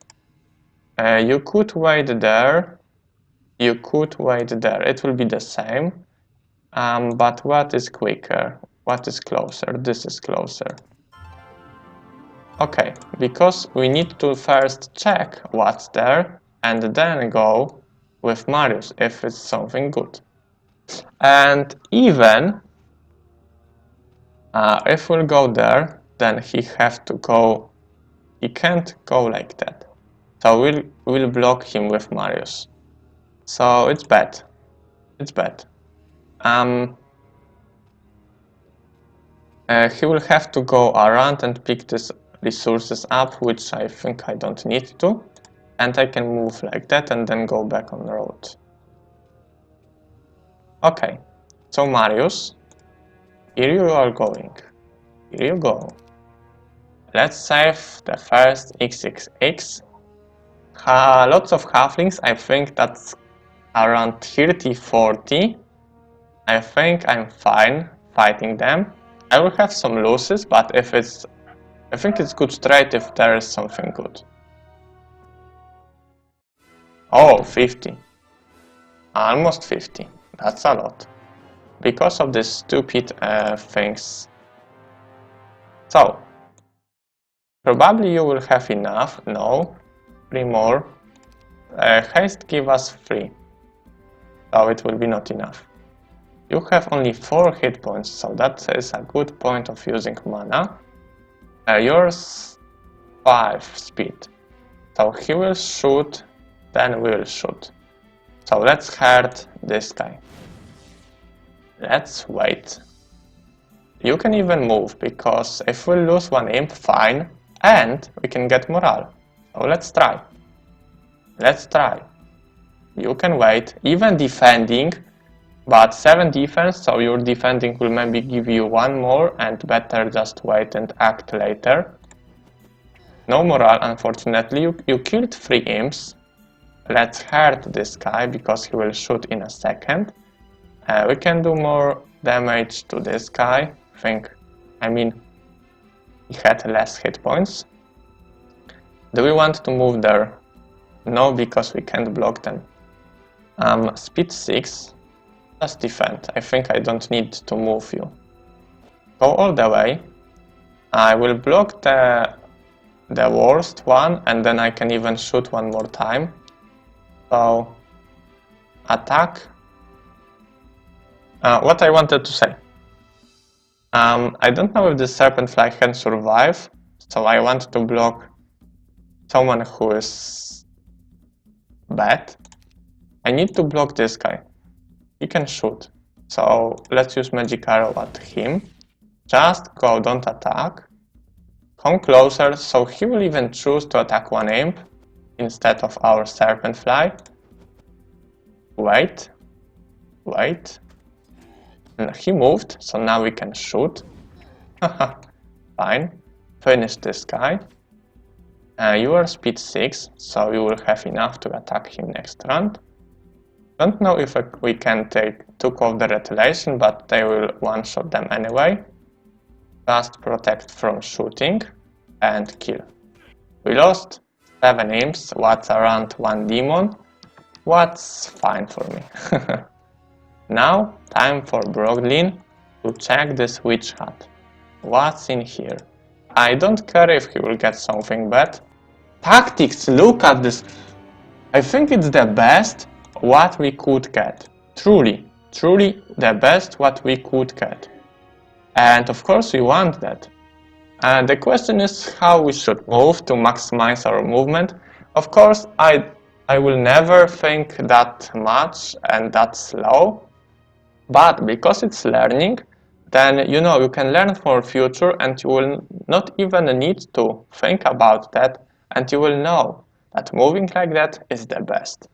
You could wait there. You could wait there. It will be the same. But what is quicker? What is closer? This is closer. Okay, because we need to first check what's there and then go with Marius if it's something good. And even if we'll go there, then he can't go like that. So we'll block him with Marius. So it's bad. It's bad. He will have to go around and pick these resources up, which I think I don't need to. And I can move like that and then go back on the road. Okay, so Marius, here you are going. Here you go. Let's save the first XXX. Lots of halflings, I think that's around 30-40. I think I'm fine fighting them. I will have some losses, but if it's I think it's good straight if there is something good. Oh, 50. Almost 50. That's a lot. Because of these stupid things. So, probably you will have enough. No. 3 more. Haste give us 3. So it will be not enough. You have only 4 hit points, so that is a good point of using mana. Yours 5 speed. So he will shoot, then we will shoot. So let's hurt this guy. Let's wait. You can even move, because if we lose one imp, fine, and we can get morale. So let's try. Let's try. You can wait, even defending, but 7 defense, so your defending will maybe give you 1 more, and better just wait and act later. No morale, unfortunately. You killed 3 imps. Let's hurt this guy, because he will shoot in a second. We can do more damage to this guy. I mean, he had less hit points. Do we want to move there? No, because we can't block them. Speed 6. Just defend. I think I don't need to move you. Go all the way. I will block the worst one, and then I can even shoot 1 more time. So, attack. What I wanted to say. I don't know if the Serpent Fly can survive, so I want to block someone who is bad. I need to block this guy. He can shoot. So let's use Magic Arrow at him. Just go, don't attack. Come closer, so he will even choose to attack 1 imp instead of our Serpent Fly. Wait. Wait. And he moved, so now we can shoot. Fine. Finish this guy. You are speed 6, so you will have enough to attack him next round. Don't know if we can take 2 of the retaliation, but they will one-shot them anyway. Just protect from shooting and kill. We lost 7 imps, what's around 1 demon. What's fine for me. Now, time for Broglin to check this witch hut. What's in here? I don't care if he will get something bad. Tactics, look at this. I think it's the best what we could get. Truly the best what we could get. And of course we want that. And the question is how we should move to maximize our movement. Of course I will never think that much and that slow. But because it's learning, then you know you can learn for future, and you will not even need to think about that, and you will know that moving like that is the best.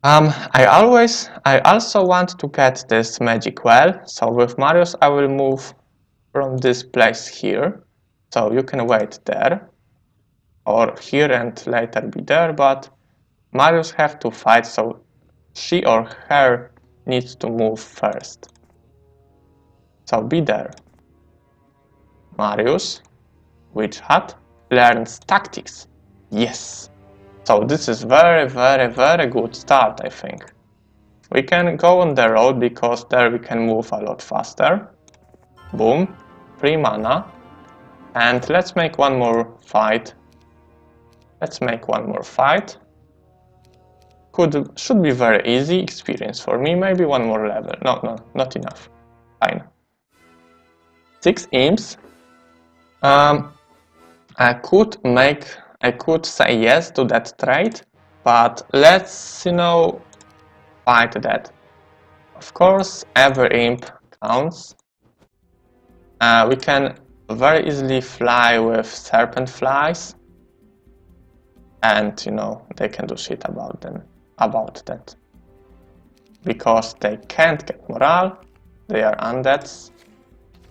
I also want to get this magic well, so with Marius I will move from this place here, so you can wait there, or here and later be there, but Marius have to fight, so she or her needs to move first. So be there. Marius, Witch Hut, learns tactics. Yes. So this is very good start, I think. We can go on the road because there we can move a lot faster. Boom. 3 mana. And let's make 1 more fight. Should be very easy experience for me, maybe 1 more level. No, not enough. Fine. 6 imps. I could say yes to that trade, but let's, fight that. Of course, every imp counts. We can very easily fly with serpent flies, and they can do shit about that. Because they can't get morale, they are undeads,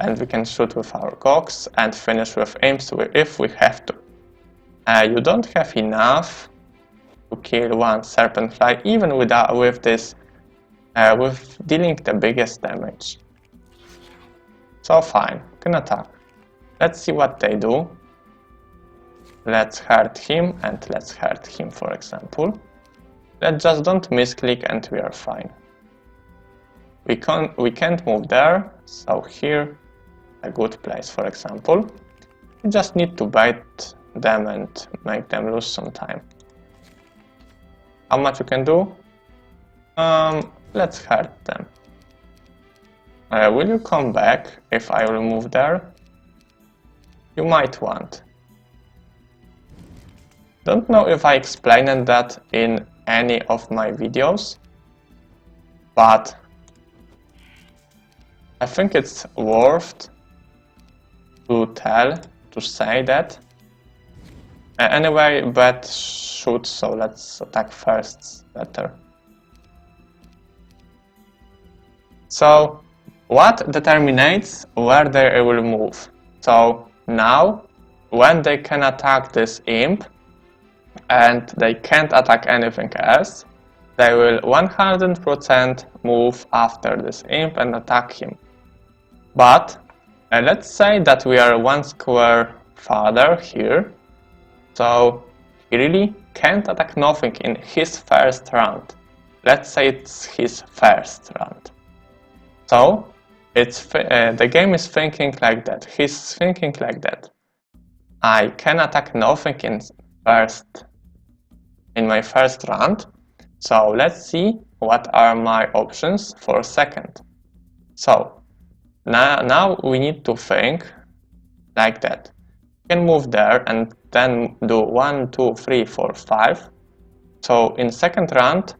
and we can shoot with our cogs and finish with imps if we have to. You don't have enough to kill 1 serpent fly, even with dealing the biggest damage. So fine, can attack. Let's see what they do. Let's hurt him and let's hurt him, for example. Let's just don't misclick and we are fine. We can't move there, so here a good place, for example. We just need to bait them and make them lose some time. How much you can do? Let's hurt them. Will you come back if I will move there? You might want. Don't know if I explained that in any of my videos, but I think it's worth to say that. Anyway, bet shoot, so let's attack first, better. So, what determines where they will move? So, now, when they can attack this imp, and they can't attack anything else, they will 100% move after this imp and attack him. But let's say that we are one square farther here, so he really can't attack nothing in his first round. Let's say it's his first round. So the game is thinking like that. He's thinking like that. I can attack nothing in my first round. So let's see what are my options for second. So now we need to think like that. You can move there and then do 1, 2, 3, 4, 5. So in second round,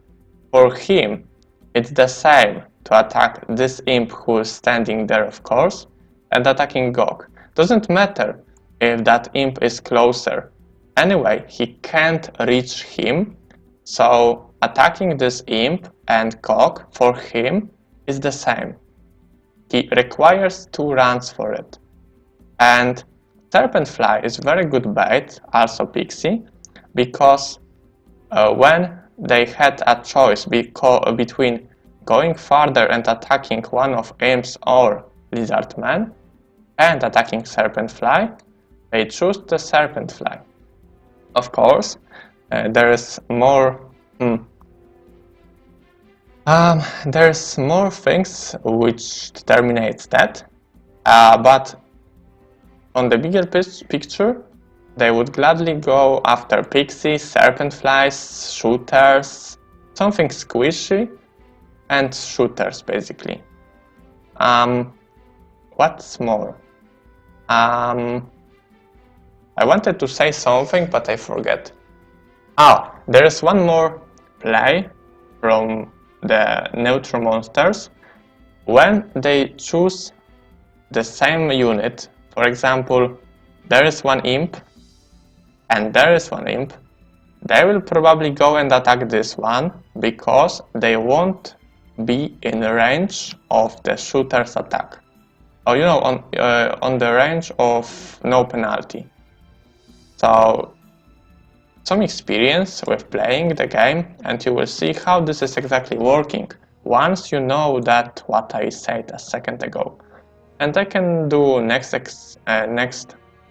for him, it's the same to attack this imp who is standing there, of course, and attacking Gog. Doesn't matter if that imp is closer. Anyway, he can't reach him, so attacking this imp and Gog for him is the same. He requires 2 rounds for it. And Serpentfly is very good bait, also Pixie, because when they had a choice between going farther and attacking one of Imps or Lizardman and attacking Serpentfly, they choose the Serpentfly. Of course, there's more things which determines that, but on the bigger picture, they would gladly go after pixies, serpentflies, shooters, something squishy, and shooters basically. What's more? I wanted to say something, but I forget. There's one more play from the neutral monsters. When they choose the same unit, for example, there is one imp and there is one imp, they will probably go and attack this one because they won't be in range of the shooter's attack. Or on the range of no penalty. So, some experience with playing the game and you will see how this is exactly working once you know that what I said a second ago. And I can do next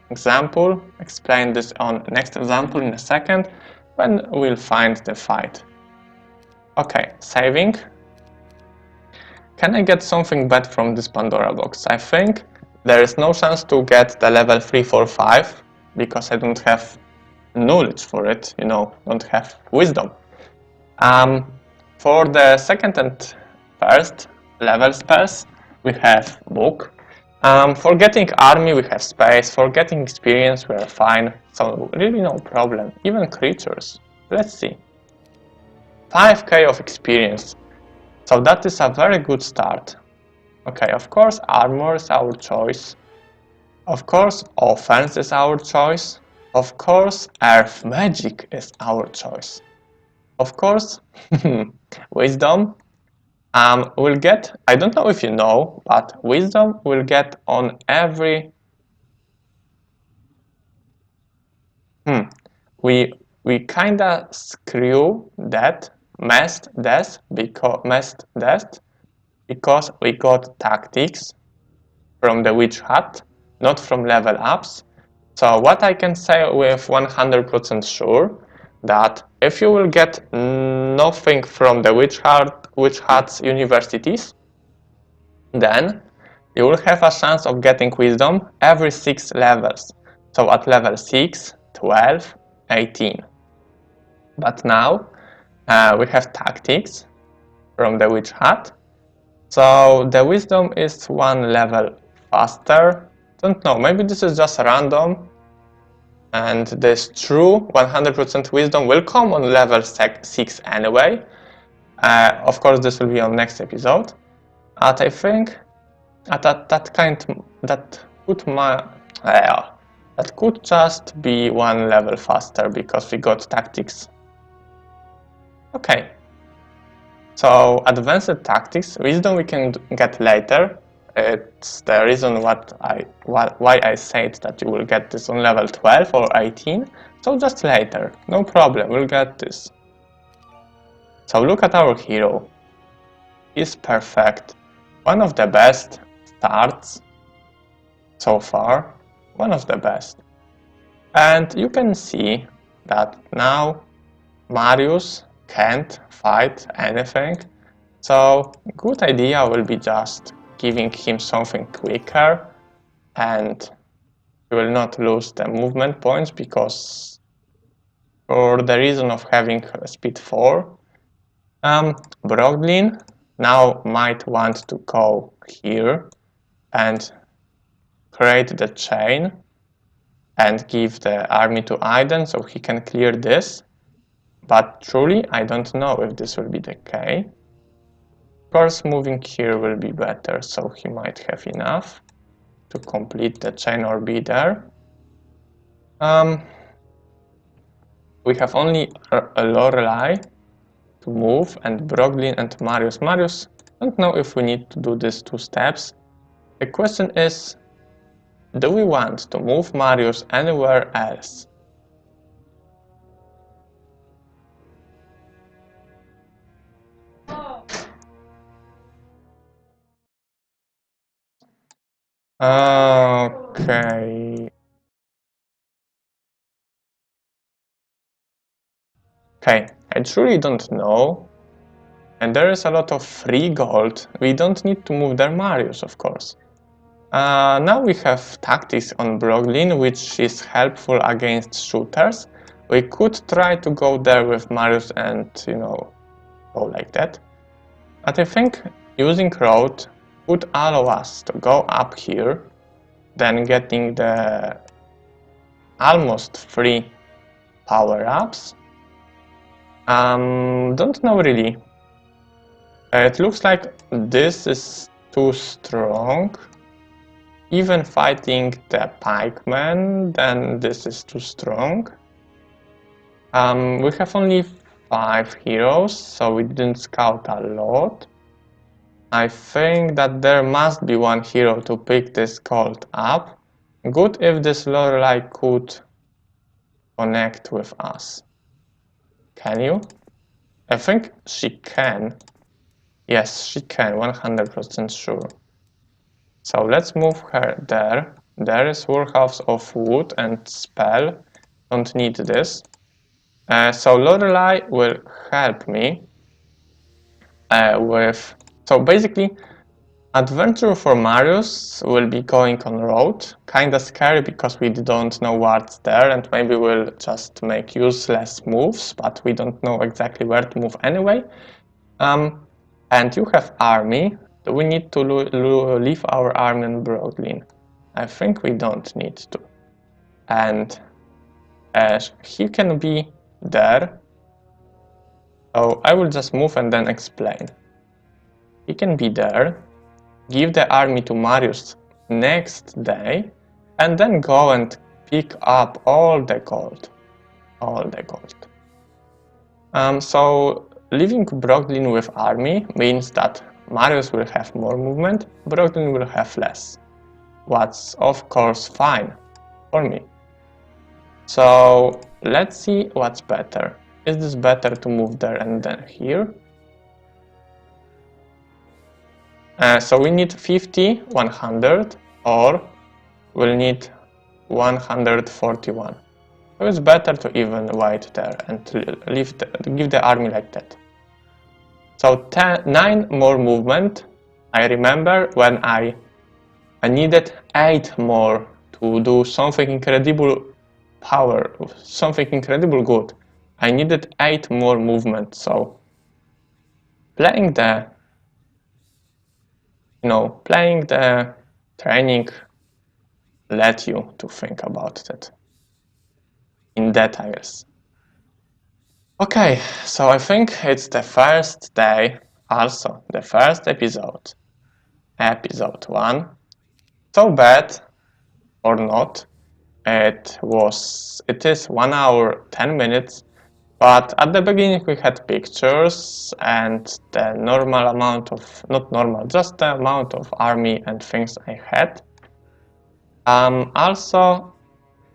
example, explain this on next example in a second when we'll find the fight. Okay, saving. Can I get something bad from this Pandora box? I think there is no chance to get the level 3, 4, 5 because I don't have knowledge for it, don't have wisdom. For the second and first level spells, we have book. For getting army, we have space. For getting experience, we are fine. So really no problem. Even creatures. Let's see. 5k of experience. So that is a very good start. Okay, of course armor is our choice. Of course offense is our choice. Of course earth magic is our choice. Of course wisdom will get, I don't know if you know, but wisdom will get on every we kinda screw that messed death because we got tactics from the witch hat. not from level ups. So what I can say with 100% sure, that if you will get nothing from the Witch Hat's universities, then you will have a chance of getting wisdom every 6 levels. So at level 6, 12, 18. But now we have tactics from the Witch Hat. So the wisdom is 1 level faster. Don't know, maybe this is just random. And this true 100% wisdom will come on level 6 anyway. Of course, this will be on next episode. But I think that could just be 1 level faster because we got tactics. Okay. So advanced tactics, wisdom we can get later. It's the reason why I said that you will get this on level 12 or 18. So just later, no problem, we'll get this. So look at our hero. He's perfect. One of the best starts so far. One of the best. And you can see that now Marius can't fight anything. So good idea will be just giving him something quicker, and he will not lose the movement points because for the reason of having speed 4. Broglin now might want to go here and create the chain and give the army to Aiden so he can clear this. But truly, I don't know if this will be the case. Of course, moving here will be better, so he might have enough to complete the chain or be there. We have only a Lorelei to move, and Broglin and Marius. Marius, I don't know if we need to do these 2 steps. The question is, do we want to move Marius anywhere else? Okay. Okay, I truly don't know. And there is a lot of free gold. We don't need to move their Marius, of course. Now we have tactics on Broglin, which is helpful against shooters. We could try to go there with Marius and, go like that. But I think using road would allow us to go up here, then getting the almost free power-ups. Don't know really. It looks like this is too strong. Even fighting the pikemen, then this is too strong. We have only 5 heroes, so we didn't scout a lot. I think that there must be 1 hero to pick this gold up. Good if this Lorelei could connect with us. Can you? I think she can. Yes, she can, 100% sure. So let's move her there. There is Warhouse of Wood and Spell. Don't need this. So Lorelei will help me with... So basically, adventure for Marius will be going on road. Kinda scary because we don't know what's there and maybe we'll just make useless moves, but we don't know exactly where to move anyway. And you have army. Do we need to leave our army in Broglin? I think we don't need to. And he can be there. So I will just move and then explain. He can be there, give the army to Marius next day, and then go and pick up all the gold. All the gold. So leaving Broglin with army means that Marius will have more movement, Broglin will have less. What's of course fine for me. So let's see what's better. Is this better to move there and then here? So we need 50, 100 or will need 141. So it's better to even wait there and give the army like that. So 9 more movement. I remember when I needed 8 more to do something incredible power, something incredible good. I needed 8 more movement, so playing the training let you to think about that in details. Okay, so I think it's the first day, also the first episode, episode 1. So bad or not, it is 1 hour 10 minutes, but at the beginning we had pictures and the normal amount of, not normal, just the amount of army and things I had. Also,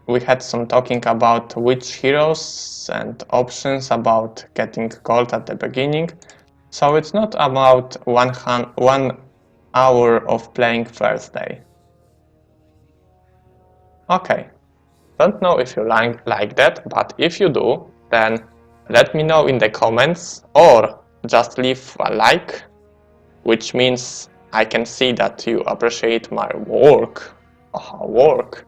we had some talking about which heroes and options about getting gold at the beginning. So it's not about 1 hour of playing first day. Okay, don't know if you like that, but if you do, then let me know in the comments or just leave a like, which means I can see that you appreciate my work. Work.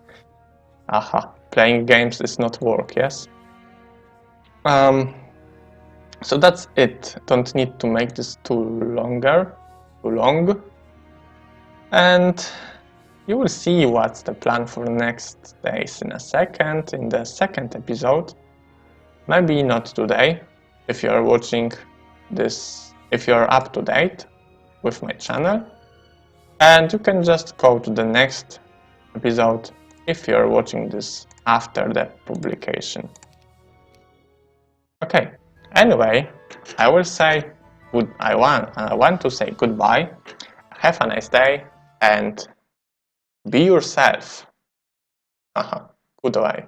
Playing games is not work, yes? So that's it. Don't need to make this too long. And you will see what's the plan for the next days in a second, in the second episode. Maybe not today, if you are watching this, if you are up to date with my channel. And you can just go to the next episode if you are watching this after the publication. Okay, anyway, I will say I want to say goodbye. Have a nice day and be yourself. Goodbye.